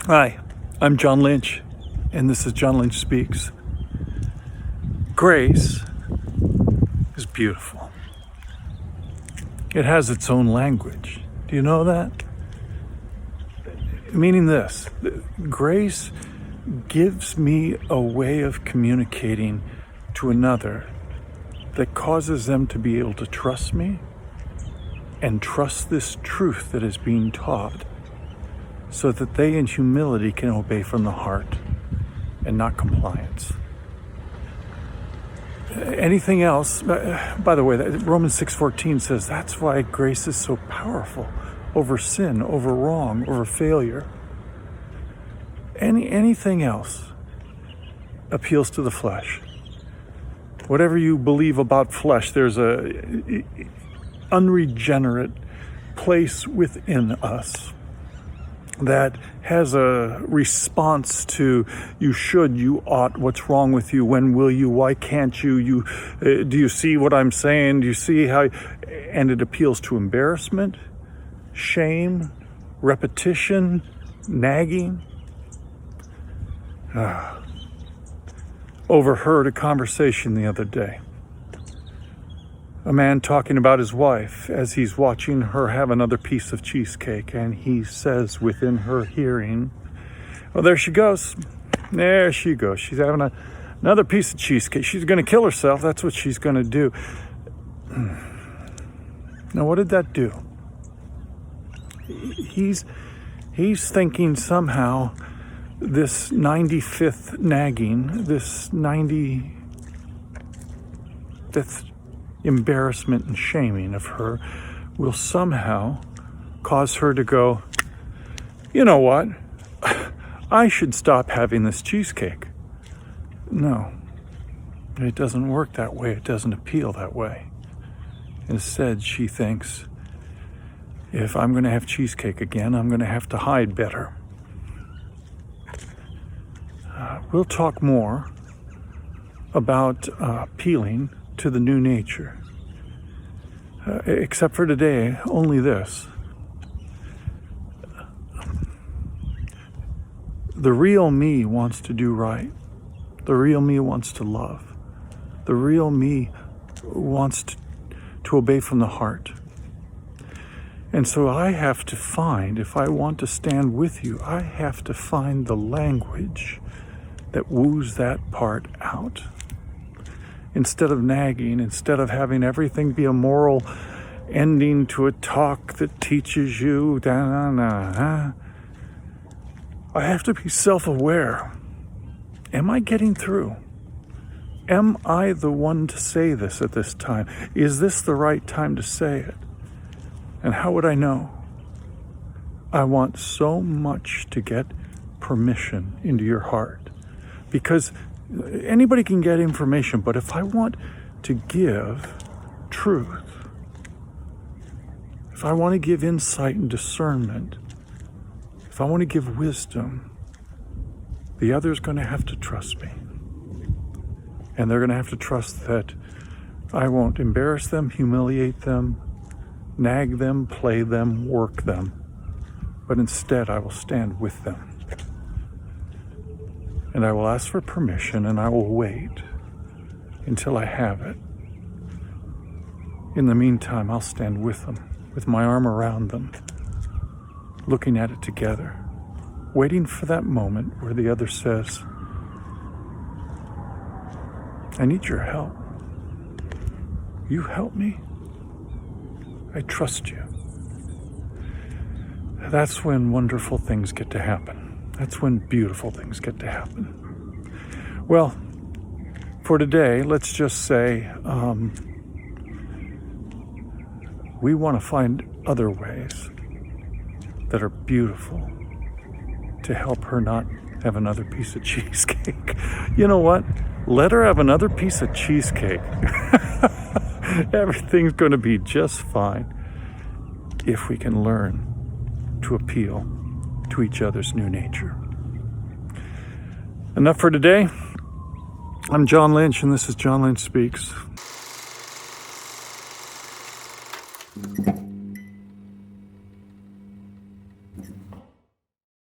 Hi, I'm John Lynch, and this is John Lynch Speaks. Grace is beautiful. It has its own language. Do you know that? Meaning this, grace gives me a way of communicating to another that causes them to be able to trust me and trust this truth that is being taught, so that they in humility can obey from the heart and not compliance. Anything else, by the way, Romans 6:14 says that's why grace is so powerful over sin, over wrong, over failure. Anything else appeals to the flesh. Whatever you believe about flesh, there's a unregenerate place within us that has a response to you should, you ought, what's wrong with you, when will you, why can't you, do you see what I'm saying, do you see how, and it appeals to embarrassment, shame, repetition, nagging. Overheard a conversation the other day. A man talking about his wife as he's watching her have another piece of cheesecake, and he says within her hearing, "Oh, there she goes. There she goes. She's having another piece of cheesecake. She's going to kill herself. That's what she's going to do." Now, what did that do? He's thinking somehow this 95th nagging, this 95th embarrassment and shaming of her will somehow cause her to go, you know what? I should stop having this cheesecake. No, it doesn't work that way. It doesn't appeal that way. Instead, she thinks, if I'm going to have cheesecake again, I'm going to have to hide better. We'll talk more about appealing to the new nature. Except for today, only this. The real me wants to do right. The real me wants to love. The real me wants to obey from the heart. And so I have to find, if I want to stand with you, I have to find the language that woos that part out. Instead of nagging, instead of having everything be a moral ending to a talk that teaches you, I have to be self-aware. Am I getting through? Am I the one to say this at this time? Is this the right time to say it? And how would I know? I want so much to get permission into your heart, because anybody can get information, but if I want to give truth, if I want to give insight and discernment, if I want to give wisdom, the other's going to have to trust me. And they're going to have to trust that I won't embarrass them, humiliate them, nag them, play them, work them, but instead I will stand with them. And I will ask for permission, and I will wait until I have it. In the meantime, I'll stand with them, with my arm around them, looking at it together, waiting for that moment where the other says, I need your help. You help me? I trust you. That's when wonderful things get to happen. That's when beautiful things get to happen. Well, for today, let's just say we want to find other ways that are beautiful to help her not have another piece of cheesecake. You know what? Let her have another piece of cheesecake. Everything's going to be just fine if we can learn to appeal to each other's new nature. Enough for today. I'm John Lynch, and this is John Lynch Speaks.